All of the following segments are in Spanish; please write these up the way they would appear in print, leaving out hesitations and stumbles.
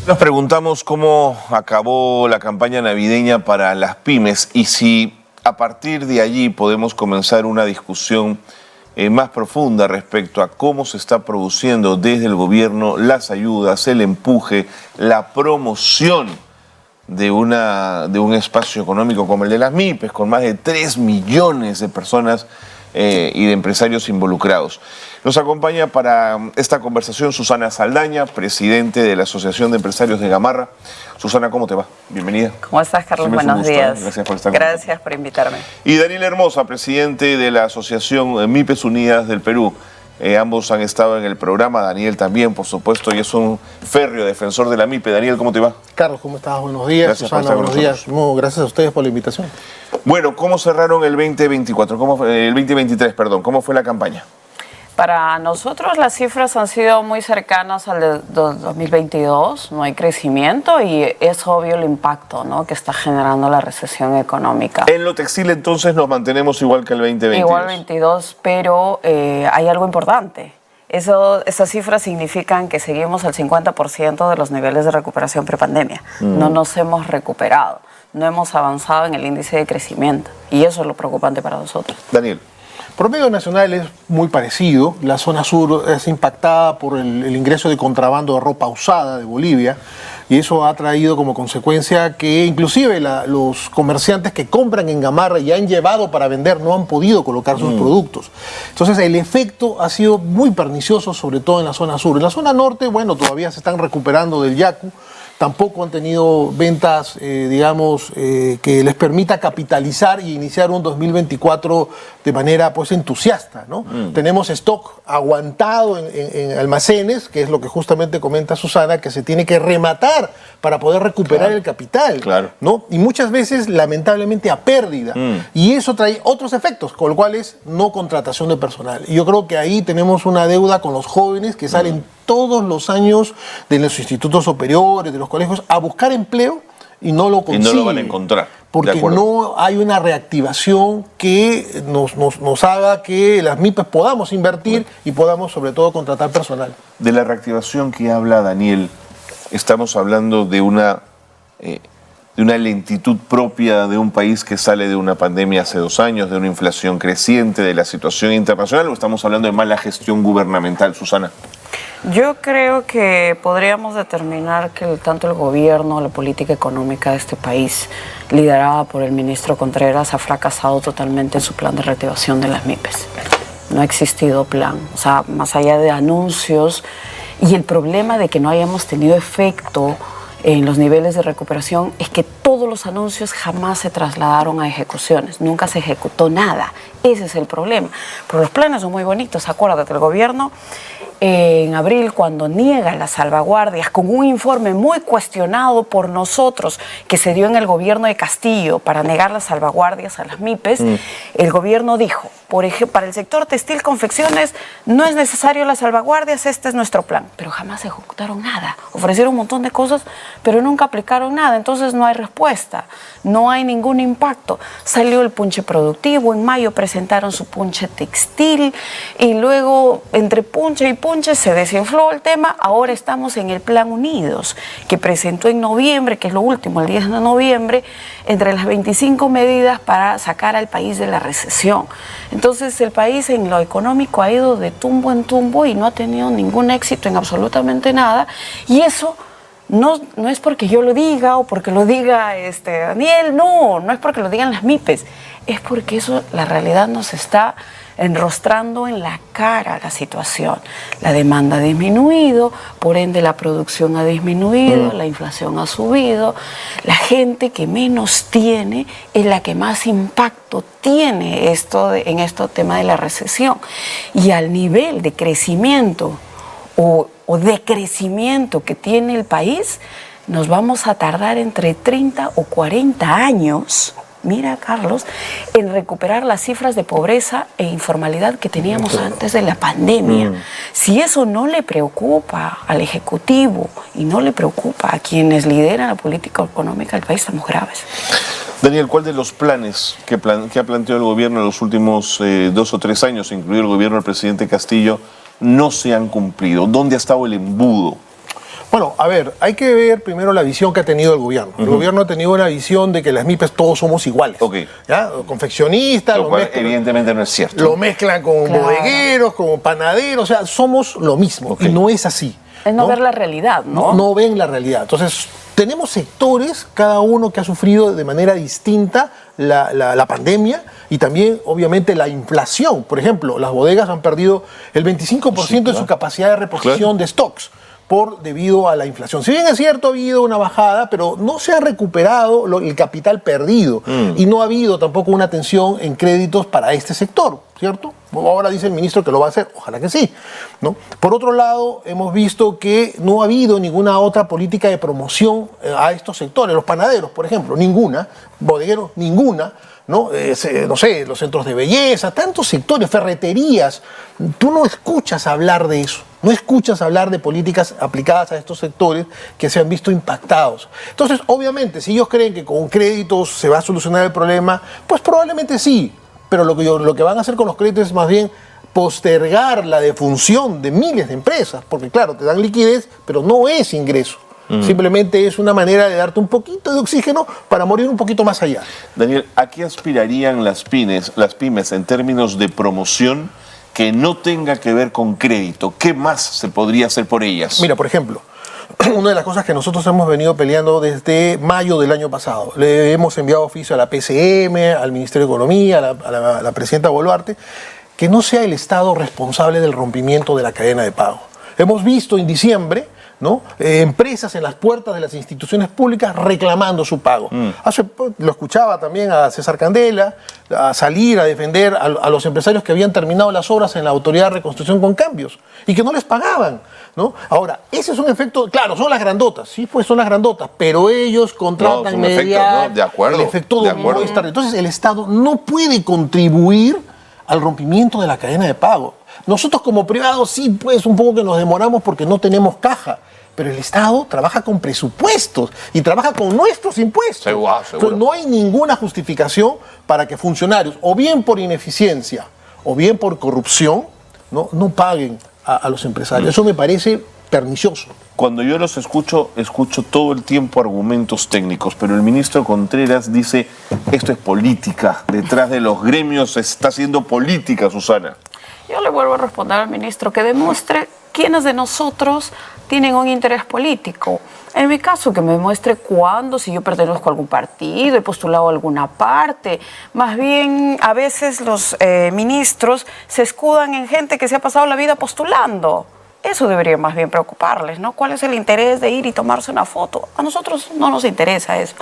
Nos preguntamos cómo acabó la campaña navideña para las pymes y si a partir de allí podemos comenzar una discusión más profunda respecto a cómo se está produciendo desde el gobierno las ayudas, el empuje, la promoción de un espacio económico como el de las MIPYMES, con más de 3 millones de personas y de empresarios involucrados. Nos acompaña para esta conversación Susana Saldaña, presidente de la Asociación de Empresarios de Gamarra. Susana, ¿cómo te va? Bienvenida. ¿Cómo estás, Carlos? Siempre Buenos días. Gracias por estar con nosotros. Gracias por invitarme. Y Daniel Hermosa, presidente de la Asociación MIPYMES Unidas del Perú. Ambos han estado en el programa, Daniel también, por supuesto, y es un férreo defensor de la MIPYME. Daniel, ¿cómo te va? Carlos, ¿cómo estás? Buenos días. Gracias Susana, por estar con buenos días. nosotros. No, gracias a ustedes por la invitación. Bueno, ¿cómo cerraron el 2024? El 2023, perdón. ¿Cómo fue la campaña? Para nosotros las cifras han sido muy cercanas al de 2022, no hay crecimiento y es obvio el impacto, ¿no?, que está generando la recesión económica. En lo textil entonces nos mantenemos igual que el 2022. Igual 22, pero hay algo importante. Esas cifras significan que seguimos al 50% de los niveles de recuperación prepandemia. No nos hemos recuperado, no hemos avanzado en el índice de crecimiento y eso es lo preocupante para nosotros. Daniel. Promedio nacional es muy parecido. La zona sur es impactada por el ingreso de contrabando de ropa usada de Bolivia y eso ha traído como consecuencia que inclusive los comerciantes que compran en Gamarra y han llevado para vender no han podido colocar sus productos. Entonces el efecto ha sido muy pernicioso, sobre todo en la zona sur. En la zona norte, bueno, todavía se están recuperando del Yaku. Tampoco han tenido ventas, que les permita capitalizar y iniciar un 2024 de manera pues entusiasta, ¿no? Tenemos stock aguantado en almacenes, que es lo que justamente comenta Susana, que se tiene que rematar para poder recuperar el capital, ¿no? Y muchas veces, lamentablemente, a pérdida. Y eso trae otros efectos, con lo cual es no contratación de personal. Y yo creo que ahí tenemos una deuda con los jóvenes que salen todos los años de los institutos superiores, de los colegios, a buscar empleo y no lo consiguen. Y no lo van a encontrar. Porque no hay una reactivación que nos haga que las MIPYMES podamos invertir y podamos sobre todo contratar personal. De la reactivación que habla Daniel, estamos hablando de una lentitud propia de un país que sale de una pandemia hace 2 años, de una inflación creciente, de la situación internacional, o estamos hablando de mala gestión gubernamental, Susana? Yo creo que podríamos determinar que tanto el gobierno, la política económica de este país, liderada por el ministro Contreras, ha fracasado totalmente en su plan de reactivación de las MIPYMES. No ha existido plan, o sea, más allá de anuncios y el problema de que no hayamos tenido efecto en los niveles de recuperación es que todos los anuncios jamás se trasladaron a ejecuciones, nunca se ejecutó nada. Ese es el problema. Pero los planes son muy bonitos, acuérdate, el gobierno en abril, cuando niega las salvaguardias, con un informe muy cuestionado por nosotros que se dio en el gobierno de Castillo para negar las salvaguardias a las MIPYMES, el gobierno dijo, por ejemplo, para el sector textil confecciones no es necesario las salvaguardias, este es nuestro plan. Pero jamás ejecutaron nada, ofrecieron un montón de cosas, pero nunca aplicaron nada, entonces no hay respuesta, no hay ningún impacto. Salió el punche productivo, en mayo presentaron su punche textil y luego entre punche y punche se desinfló el tema. Ahora estamos en el Plan Unidos, que presentó en noviembre, que es lo último, el 10 de noviembre, entre las 25 medidas para sacar al país de la recesión. Entonces el país en lo económico ha ido de tumbo en tumbo y no ha tenido ningún éxito en absolutamente nada. Y eso no es porque yo lo diga o porque lo diga Daniel, no es porque lo digan las MIPYMES, es porque eso, la realidad nos está enrostrando en la cara la situación. La demanda ha disminuido, por ende la producción ha disminuido, la inflación ha subido, la gente que menos tiene es la que más impacto tiene en este tema de la recesión. Y al nivel de crecimiento o decrecimiento que tiene el país, nos vamos a tardar entre 30 o 40 años, mira Carlos, en recuperar las cifras de pobreza e informalidad que teníamos antes de la pandemia. Si eso no le preocupa al Ejecutivo y no le preocupa a quienes lideran la política económica del país, estamos graves. Daniel, ¿cuál de los planes que ha planteado el gobierno en los últimos 2 o 3 años, incluido el gobierno del presidente Castillo, no se han cumplido? ¿Dónde ha estado el embudo? Bueno, a ver, hay que ver primero la visión que ha tenido el gobierno. El gobierno ha tenido una visión de que las MIPES todos somos iguales. ¿Ya? Confeccionistas, lo cual evidentemente no es cierto. Lo mezclan con bodegueros, con panaderos, o sea, somos lo mismo. Y no es así. Es no ver la realidad, ¿no? No ven la realidad. Entonces, tenemos sectores, cada uno que ha sufrido de manera distinta la pandemia y también, obviamente, la inflación. Por ejemplo, las bodegas han perdido el 25% de su capacidad de reposición de stocks debido a la inflación. Si bien es cierto, ha habido una bajada, pero no se ha recuperado el capital perdido y no ha habido tampoco una atención en créditos para este sector, ¿cierto? Ahora dice el ministro que lo va a hacer, ojalá que sí, ¿no? Por otro lado, hemos visto que no ha habido ninguna otra política de promoción a estos sectores. Los panaderos, por ejemplo, ninguna, bodegueros, ninguna, ¿no? No sé, los centros de belleza, tantos sectores, ferreterías. Tú no escuchas hablar de eso, no escuchas hablar de políticas aplicadas a estos sectores que se han visto impactados. Entonces, obviamente, si ellos creen que con créditos se va a solucionar el problema, pues probablemente sí, pero lo que van a hacer con los créditos es más bien postergar la defunción de miles de empresas, porque claro, te dan liquidez, pero no es ingreso. Simplemente es una manera de darte un poquito de oxígeno para morir un poquito más allá. Daniel, ¿a qué aspirarían las pymes en términos de promoción que no tenga que ver con crédito? ¿Qué más se podría hacer por ellas? Mira, por ejemplo, una de las cosas que nosotros hemos venido peleando desde mayo del año pasado, le hemos enviado oficio a la PCM, al Ministerio de Economía, a la presidenta Boluarte, que no sea el Estado responsable del rompimiento de la cadena de pago. Hemos visto en diciembre, ¿no? Empresas en las puertas de las instituciones públicas reclamando su pago. Lo escuchaba también a César Candela, a salir a defender a los empresarios que habían terminado las obras en la Autoridad de Reconstrucción con Cambios y que no les pagaban, ¿no? Ahora, ese es un efecto, claro, son las grandotas, sí, pues son las grandotas, pero ellos contratan mediar, de acuerdo, el efecto dominó es tarde. Entonces el Estado no puede contribuir al rompimiento de la cadena de pago. Nosotros como privados sí, pues un poco que nos demoramos porque no tenemos caja, pero el Estado trabaja con presupuestos y trabaja con nuestros impuestos. Seguro. Entonces, no hay ninguna justificación para que funcionarios, o bien por ineficiencia, o bien por corrupción, no paguen a los empresarios. Eso me parece pernicioso. Cuando yo los escucho todo el tiempo argumentos técnicos, pero el ministro Contreras dice, esto es política, detrás de los gremios se está haciendo política, Susana. Yo le vuelvo a responder al ministro que demuestre quiénes de nosotros tienen un interés político. En mi caso, que me demuestre cuándo, si yo pertenezco a algún partido, he postulado a alguna parte. Más bien, a veces los ministros se escudan en gente que se ha pasado la vida postulando. Eso debería más bien preocuparles, ¿no? ¿Cuál es el interés de ir y tomarse una foto? A nosotros no nos interesa eso.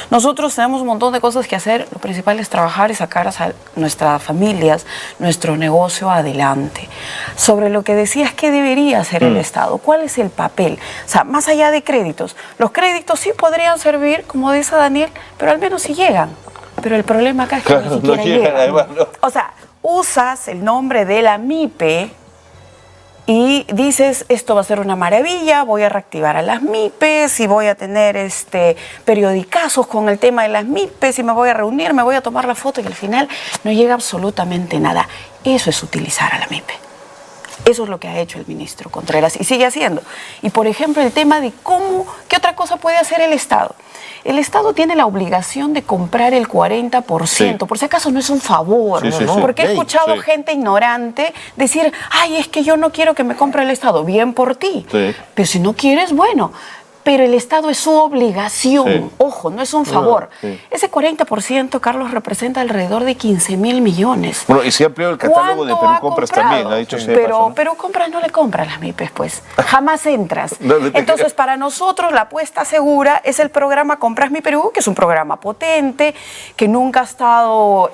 Nosotros tenemos un montón de cosas que hacer. Lo principal es trabajar y sacar a nuestras familias, nuestro negocio adelante. Sobre lo que decías, ¿qué debería hacer el Estado? ¿Cuál es el papel? O sea, más allá de créditos. Los créditos sí podrían servir, como dice Daniel, pero al menos sí llegan. Pero el problema acá es que ni siquiera llegan. Además, no. O sea, usas el nombre de la MIPE y dices, esto va a ser una maravilla, voy a reactivar a las MIPES y voy a tener periodicazos con el tema de las MIPES y me voy a reunir, me voy a tomar la foto y al final no llega absolutamente nada. Eso es utilizar a la MIPE. Eso es lo que ha hecho el ministro Contreras y sigue haciendo. Y por ejemplo, el tema de ¿qué otra cosa puede hacer el Estado? El Estado tiene la obligación de comprar el 40%, sí. Por si acaso no es un favor, ¿no? Porque he escuchado gente ignorante decir, ay, es que yo no quiero que me compre el Estado. Bien por ti. Sí. Pero si no quieres, bueno. Pero el Estado es su obligación, ojo, no es un favor. Ese 40%, Carlos, representa alrededor de 15.000 millones. Bueno, y se ha ampliado el catálogo de Perú Compras también, ha dicho pero Perú Compras no le compra a las MIPES, pues. Jamás entras. Entonces, para nosotros, la apuesta segura es el programa Compras Mi Perú, que es un programa potente, que nunca ha estado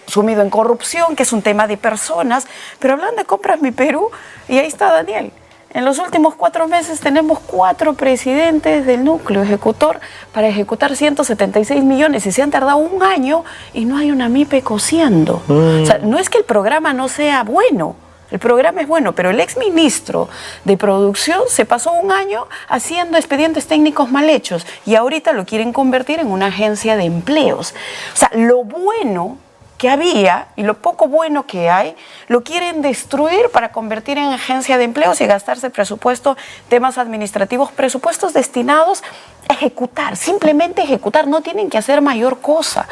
sumido en corrupción, que es un tema de personas. Pero hablan de Compras Mi Perú, y ahí está Daniel. En los últimos 4 meses tenemos 4 presidentes del núcleo ejecutor para ejecutar 176 millones y se han tardado 1 año y no hay una MIPE cociendo. O sea, no es que el programa no sea bueno, el programa es bueno, pero el exministro de Producción se pasó 1 año haciendo expedientes técnicos mal hechos y ahorita lo quieren convertir en una agencia de empleos. O sea, lo bueno que había y lo poco bueno que hay, lo quieren destruir para convertir en agencia de empleos y gastarse presupuesto, temas administrativos, presupuestos destinados a ejecutar, simplemente ejecutar, no tienen que hacer mayor cosa.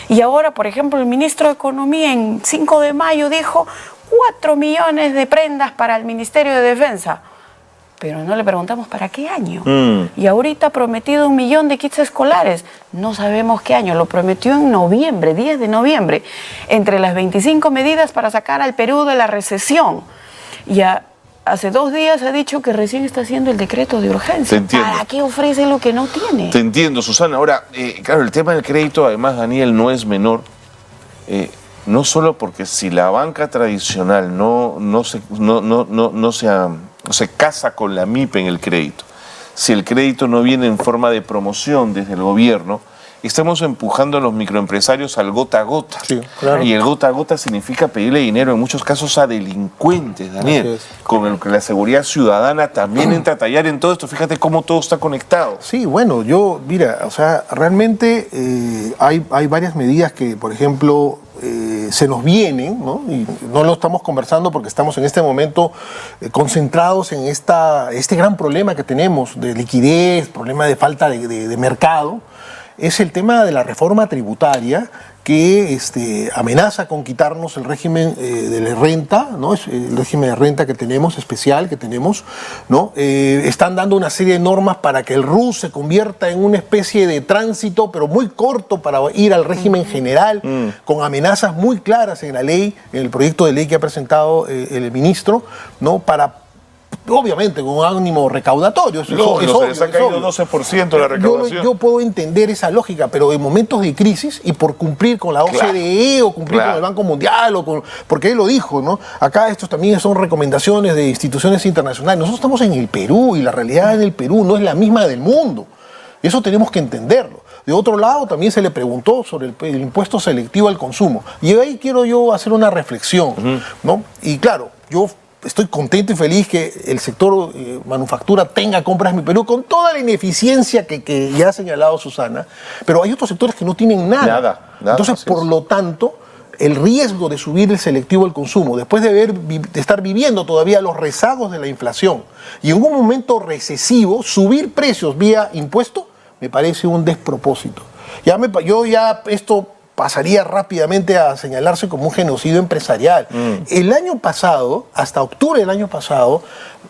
Y ahora, por ejemplo, el ministro de Economía en 5 de mayo dijo 4 millones de prendas para el Ministerio de Defensa. Pero no le preguntamos para qué año. Y ahorita ha prometido 1 millón de kits escolares. No sabemos qué año. Lo prometió en noviembre, 10 de noviembre. Entre las 25 medidas para sacar al Perú de la recesión. Y hace 2 días ha dicho que recién está haciendo el decreto de urgencia. Te entiendo. ¿Para qué ofrece lo que no tiene? Te entiendo, Susana. Ahora, claro, el tema del crédito, además, Daniel, no es menor. No solo porque si la banca tradicional no se casa con la MIPE en el crédito, si el crédito no viene en forma de promoción desde el gobierno, estamos empujando a los microempresarios al gota a gota. Sí, claro. Y el gota a gota significa pedirle dinero en muchos casos a delincuentes, Daniel. Con el que la seguridad ciudadana también entra a tallar en todo esto. Fíjate cómo todo está conectado. Sí, bueno, mira, o sea, realmente hay varias medidas que, por ejemplo, se nos vienen, ¿no? Y no lo estamos conversando porque estamos en este momento concentrados en este gran problema que tenemos de liquidez, problema de falta de mercado. Es el tema de la reforma tributaria que amenaza con quitarnos el régimen de la renta, ¿no? El régimen de renta que tenemos, especial que tenemos, ¿no? Están dando una serie de normas para que el RUS se convierta en una especie de tránsito, pero muy corto para ir al régimen general, con amenazas muy claras en la ley, en el proyecto de ley que ha presentado el ministro, ¿no? Obviamente, con un ánimo recaudatorio. Se les ha caído 12% la recaudación. Yo puedo entender esa lógica, pero en momentos de crisis y por cumplir con la OCDE o cumplir con el Banco Mundial, porque él lo dijo, ¿no? Acá estos también son recomendaciones de instituciones internacionales. Nosotros estamos en el Perú y la realidad en el Perú no es la misma del mundo. Eso tenemos que entenderlo. De otro lado, también se le preguntó sobre el impuesto selectivo al consumo. Y ahí quiero yo hacer una reflexión, ¿no? Y claro, yo estoy contento y feliz que el sector manufactura tenga compras en mi Perú con toda la ineficiencia que ya ha señalado Susana, pero hay otros sectores que no tienen nada. Entonces, por lo tanto, el riesgo de subir el selectivo al consumo, después de estar viviendo todavía los rezagos de la inflación y en un momento recesivo, subir precios vía impuesto, me parece un despropósito. Esto pasaría rápidamente a señalarse como un genocidio empresarial. El año pasado, hasta octubre del año pasado,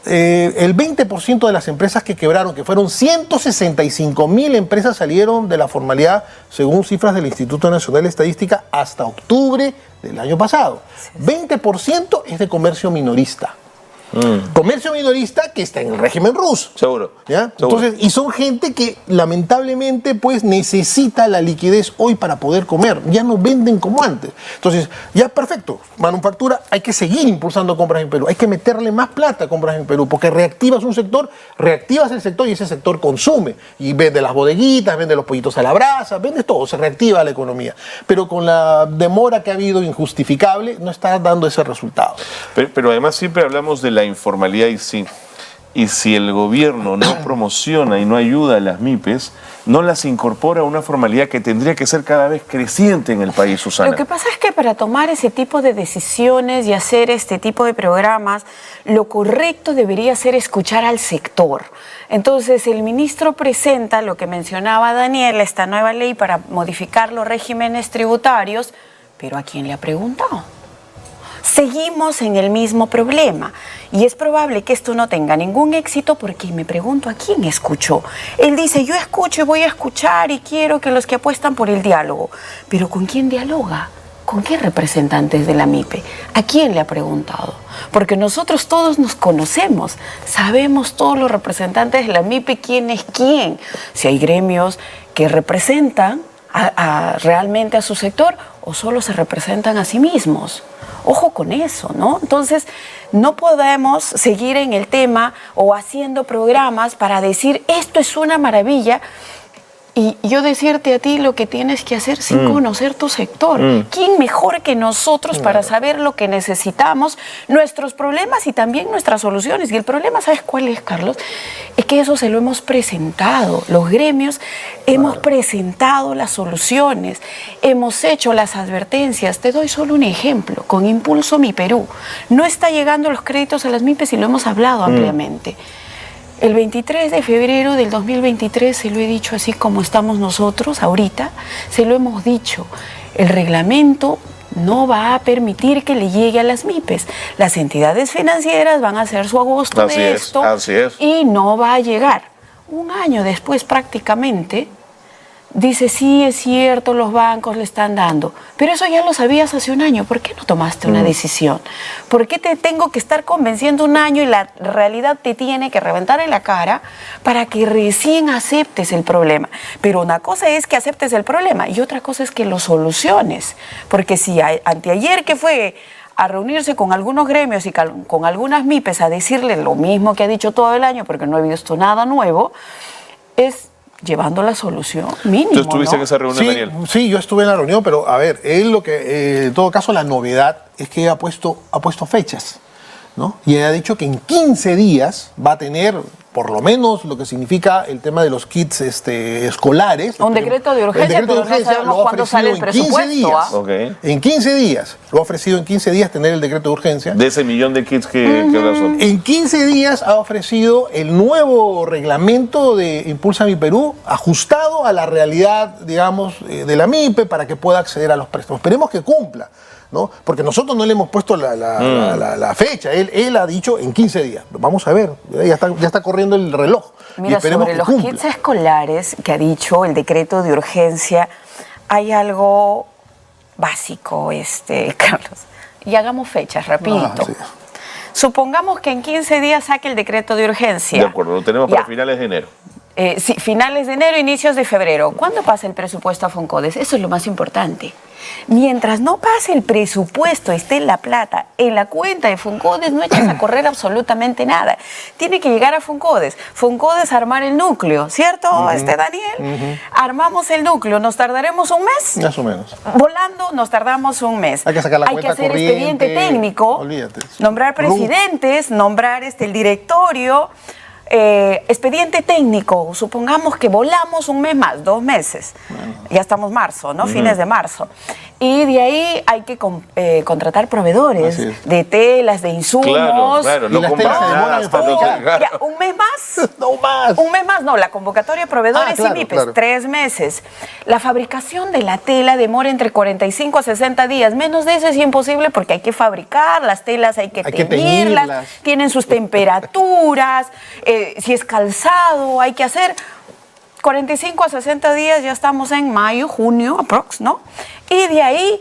el 20% de las empresas que quebraron, que fueron 165.000 empresas, salieron de la formalidad, según cifras del Instituto Nacional de Estadística, hasta octubre del año pasado. 20% es de comercio minorista. Comercio minorista que está en el régimen RUS. Seguro. ¿Ya? Seguro. Entonces, y son gente que lamentablemente pues necesita la liquidez hoy para poder comer. Ya no venden como antes. Entonces, ya perfecto. Manufactura, hay que seguir impulsando compras en Perú. Hay que meterle más plata a compras en Perú porque reactivas un sector, reactivas el sector y ese sector consume. Y vende las bodeguitas, vende los pollitos a la brasa, vende todo, se reactiva la economía. Pero con la demora que ha habido injustificable, no está dando ese resultado. Pero además siempre hablamos de la informalidad y si el gobierno no promociona y no ayuda a las MIPES, no las incorpora a una formalidad que tendría que ser cada vez creciente en el país, Susana. Lo que pasa es que para tomar ese tipo de decisiones y hacer este tipo de programas, lo correcto debería ser escuchar al sector. Entonces, el ministro presenta lo que mencionaba Daniel, esta nueva ley para modificar los regímenes tributarios, pero ¿a quién le ha preguntado? Seguimos en el mismo problema y es probable que esto no tenga ningún éxito porque me pregunto a quién escuchó. Él dice, yo escucho y voy a escuchar y quiero que los que apuestan por el diálogo. Pero ¿con quién dialoga? ¿Con qué representantes de la MIPE? ¿A quién le ha preguntado? Porque nosotros todos nos conocemos, sabemos todos los representantes de la MIPE quién es quién. Si hay gremios que representan realmente a su sector o solo se representan a sí mismos. Ojo con eso, ¿no? Entonces, no podemos seguir en el tema o haciendo programas para decir esto es una maravilla Y yo decirte a ti lo que tienes que hacer sin conocer tu sector. ¿Quién mejor que nosotros para saber lo que necesitamos, nuestros problemas y también nuestras soluciones? Y el problema, ¿sabes cuál es, Carlos? Es que eso se lo hemos presentado. Los gremios hemos presentado las soluciones, hemos hecho las advertencias. Te doy solo un ejemplo. Con Impulso Mi Perú, no está llegando los créditos a las MIPES y lo hemos hablado ampliamente. El 23 de febrero del 2023, se lo he dicho así como estamos nosotros ahorita, se lo hemos dicho, el reglamento no va a permitir que le llegue a las MIPES. Las entidades financieras van a hacer su agosto de esto y no va a llegar. Un año después prácticamente, dice, sí, es cierto, los bancos le están dando. Pero eso ya lo sabías hace un año. ¿Por qué no tomaste una decisión? ¿Por qué te tengo que estar convenciendo un año y la realidad te tiene que reventar en la cara para que recién aceptes el problema? Pero una cosa es que aceptes el problema y otra cosa es que lo soluciones. Porque si anteayer que fue a reunirse con algunos gremios y con algunas MIPES a decirle lo mismo que ha dicho todo el año, porque no he visto nada nuevo, es llevando la solución mínimo. ¿Tú estuviste en esa reunión, Sí, Daniel? sí, yo estuve en la reunión, pero a ver, él lo que, en todo caso, la novedad es que ha puesto fechas, ¿no? Y ha dicho que en 15 días va a tener, por lo menos, lo que significa el tema de los kits escolares. Un decreto de urgencia, pero no sabemos cuándo sale el presupuesto. En 15 días. Lo ha ofrecido en 15 días tener el decreto de urgencia. De ese millón de kits que son. En 15 días ha ofrecido el nuevo reglamento de Impulsa Mi Perú, ajustado a la realidad, digamos, de la MIPE para que pueda acceder a los préstamos. Esperemos que cumpla, ¿no? Porque nosotros no le hemos puesto la fecha. Él ha dicho en 15 días. Vamos a ver, ya está corriendo el reloj. Mira, y esperemos sobre que los cumpla. kits escolares que ha dicho el decreto de urgencia, hay algo básico, Carlos. Y hagamos fechas, rapidito. Sí. Supongamos que en 15 días saque el decreto de urgencia. De acuerdo, lo tenemos para finales de enero. Sí, finales de enero, inicios de febrero. ¿Cuándo pasa el presupuesto a Foncodes? Eso es lo más importante. Mientras no pase el presupuesto, esté la plata en la cuenta de Foncodes, no echas a correr absolutamente nada. Tiene que llegar a Foncodes. Foncodes armar el núcleo, ¿cierto, Daniel? Armamos el núcleo. ¿Nos tardaremos un mes? Más o menos. Volando nos tardamos un mes. Hay que sacar la Hay cuenta que hacer corriente, expediente técnico, olvídate. nombrar presidentes, nombrar el directorio. Expediente técnico, supongamos que volamos un mes más, 2 meses. Ya estamos marzo, ¿no? Fines de marzo. Y de ahí hay que contratar proveedores de telas, de insumos. Claro, no las telas se demoran en fabricar. Ya, ¿un mes más? No más. Un mes más, no, la convocatoria de proveedores y MIPES, 3 meses. La fabricación de la tela demora entre 45 a 60 días. Menos de eso es imposible porque hay que fabricar las telas, hay que teñirlas, tienen sus temperaturas, si es calzado, hay que hacer 45 a 60 días, ya estamos en mayo, junio, aprox, ¿no? Y de ahí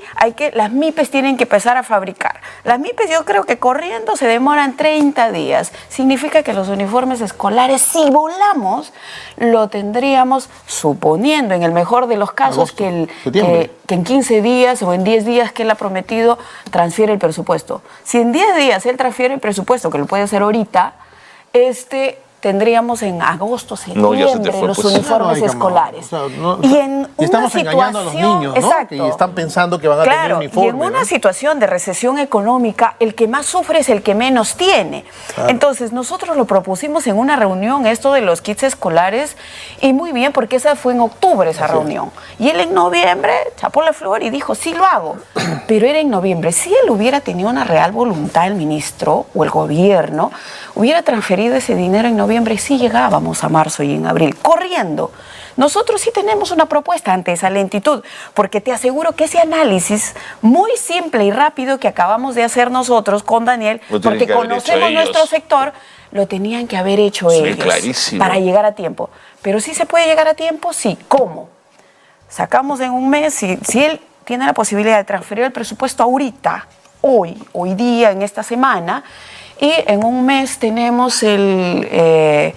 las MIPES tienen que empezar a fabricar. Las MIPES yo creo que corriendo se demoran 30 días. Significa que los uniformes escolares, si volamos, lo tendríamos, suponiendo en el mejor de los casos, que en 15 días o en 10 días que él ha prometido, transfiere el presupuesto. Si en 10 días él transfiere el presupuesto, que lo puede hacer ahorita, tendríamos en agosto, septiembre, los uniformes escolares. Y estamos engañando a los niños, ¿no? Exacto. Que están pensando que van a tener uniforme. Y en una situación de recesión económica, el que más sufre es el que menos tiene. Claro. Entonces, nosotros lo propusimos en una reunión, esto de los kits escolares, y muy bien, porque esa fue en octubre, esa reunión. Y él en noviembre chapó la flor y dijo, sí lo hago. Pero era en noviembre. Si él hubiera tenido una real voluntad, el ministro o el gobierno, hubiera transferido ese dinero en noviembre, sí llegábamos a marzo y en abril, corriendo. Nosotros sí tenemos una propuesta ante esa lentitud, porque te aseguro que ese análisis muy simple y rápido que acabamos de hacer nosotros con Daniel, porque conocemos nuestro sector, lo tenían que haber hecho ellos para llegar a tiempo. Pero sí se puede llegar a tiempo, sí. ¿Cómo? Sacamos en un mes, si él tiene la posibilidad de transferir el presupuesto ahorita, hoy día, en esta semana, y en un mes tenemos el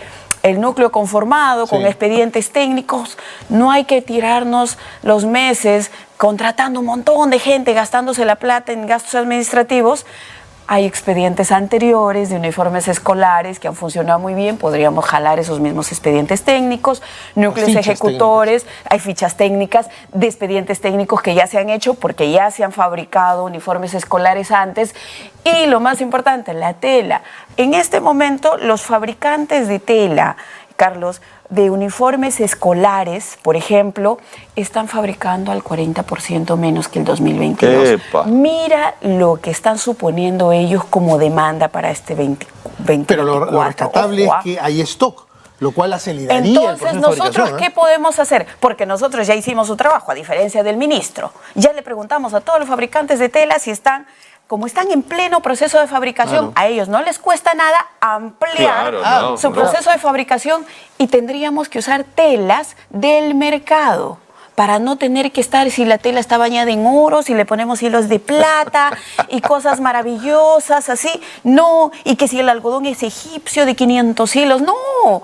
núcleo conformado con expedientes técnicos. No hay que tirarnos los meses contratando un montón de gente, gastándose la plata en gastos administrativos. hay expedientes anteriores de uniformes escolares que han funcionado muy bien, podríamos jalar esos mismos expedientes técnicos, núcleos Fichas ejecutores, hay fichas técnicas de expedientes técnicos que ya se han hecho porque ya se han fabricado uniformes escolares antes. Y lo más importante, la tela. En este momento, los fabricantes de tela, Carlos, de uniformes escolares, por ejemplo, están fabricando al 40% menos que el 2022. ¡Epa! Mira lo que están suponiendo ellos como demanda para este 2024. Pero lo rescatable es que hay stock, lo cual aceleraría el proceso Entonces, de ¿nosotros fabricación, qué podemos hacer? Porque nosotros ya hicimos su trabajo, a diferencia del ministro. Ya le preguntamos a todos los fabricantes de tela si están, como están en pleno proceso de fabricación, a ellos no les cuesta nada ampliar su proceso de fabricación y tendríamos que usar telas del mercado para no tener que estar, si la tela está bañada en oro, si le ponemos hilos de plata y cosas maravillosas así, no, y que si el algodón es egipcio de 500 hilos, no.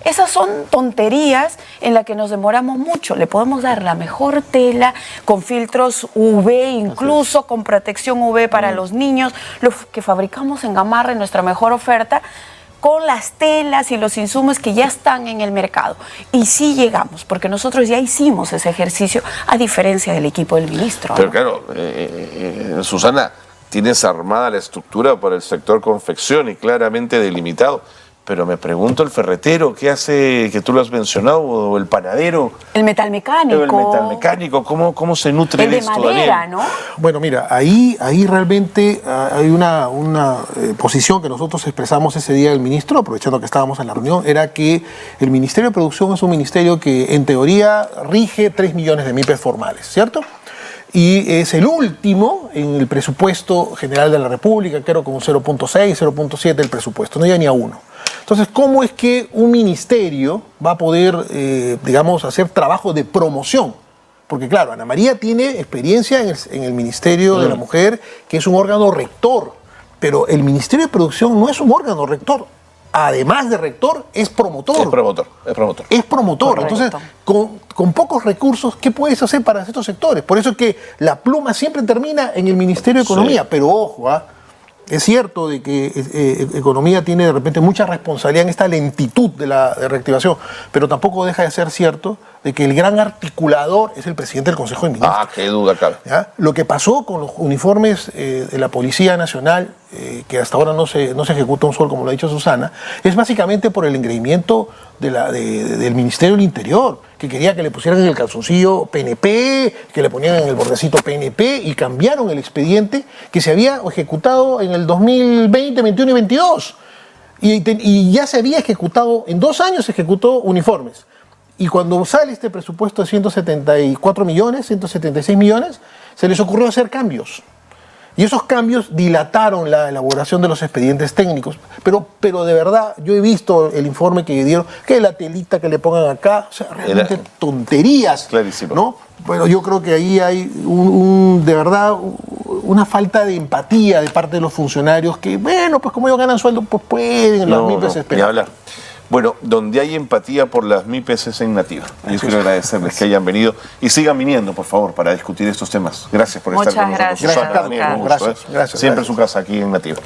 Esas son tonterías en las que nos demoramos mucho. Le podemos dar la mejor tela con filtros UV, incluso con protección UV para los niños, lo que fabricamos en Gamarra, en nuestra mejor oferta, con las telas y los insumos que ya están en el mercado. Y sí llegamos, porque nosotros ya hicimos ese ejercicio, a diferencia del equipo del ministro. Pero ¿no? claro, Susana, tienes armada la estructura para el sector confección y claramente delimitado. Pero me pregunto el ferretero, ¿qué hace, que tú lo has mencionado, o el panadero? El metalmecánico. El metalmecánico, ¿cómo se nutre el de de esto, madera, Daniel? ¿no? Bueno, mira, ahí realmente hay una posición que nosotros expresamos ese día del ministro, aprovechando que estábamos en la reunión, era que el Ministerio de Producción es un ministerio que en teoría rige 3 millones de MIPYMES formales, ¿cierto? Y es el último en el presupuesto general de la República, creo con un 0.6, 0.7 del presupuesto, no llega ni a 1. Entonces, ¿cómo es que un ministerio va a poder, digamos, hacer trabajo de promoción? Porque claro, Ana María tiene experiencia en el Ministerio de la Mujer, que es un órgano rector, pero el Ministerio de Producción no es un órgano rector. Además de rector, es promotor. Es promotor. Es promotor. Correcto. Entonces, con pocos recursos, ¿qué puedes hacer para estos sectores? Por eso es que la pluma siempre termina en el Ministerio de Economía. Sí. Pero ojo, es cierto de que Economía tiene de repente mucha responsabilidad en esta lentitud de la reactivación, pero tampoco deja de ser cierto de que el gran articulador es el presidente del Consejo de Ministros. Ah, qué duda cabe. ¿Ya? Lo que pasó con los uniformes de la Policía Nacional, que hasta ahora no se ejecuta un sol, como lo ha dicho Susana, es básicamente por el engreimiento del Ministerio del Interior, que quería que le pusieran en el calzoncillo PNP, que le ponían en el bordecito PNP, y cambiaron el expediente que se había ejecutado en el 2020, 21 y 22. Y ya se había ejecutado, en 2 años se ejecutó uniformes. Y cuando sale este presupuesto de 174 millones, 176 millones, se les ocurrió hacer cambios. Y esos cambios dilataron la elaboración de los expedientes técnicos. Pero de verdad, yo he visto el informe que dieron, que la telita que le pongan acá, o sea, realmente tonterías. Clarísimo. ¿No? Pero yo creo que ahí hay de verdad una falta de empatía de parte de los funcionarios que, bueno, pues como ellos ganan sueldo, pues pueden, las MIPYMES ni esperar. hablar. Bueno, donde hay empatía por las MIPYMES es en Nativa. Yo quiero agradecerles que hayan venido y sigan viniendo, por favor, para discutir estos temas. Gracias por estar con nosotros. Muchas gracias. Susana, Daniel, un gusto, Gracias. Siempre su casa aquí en Nativa.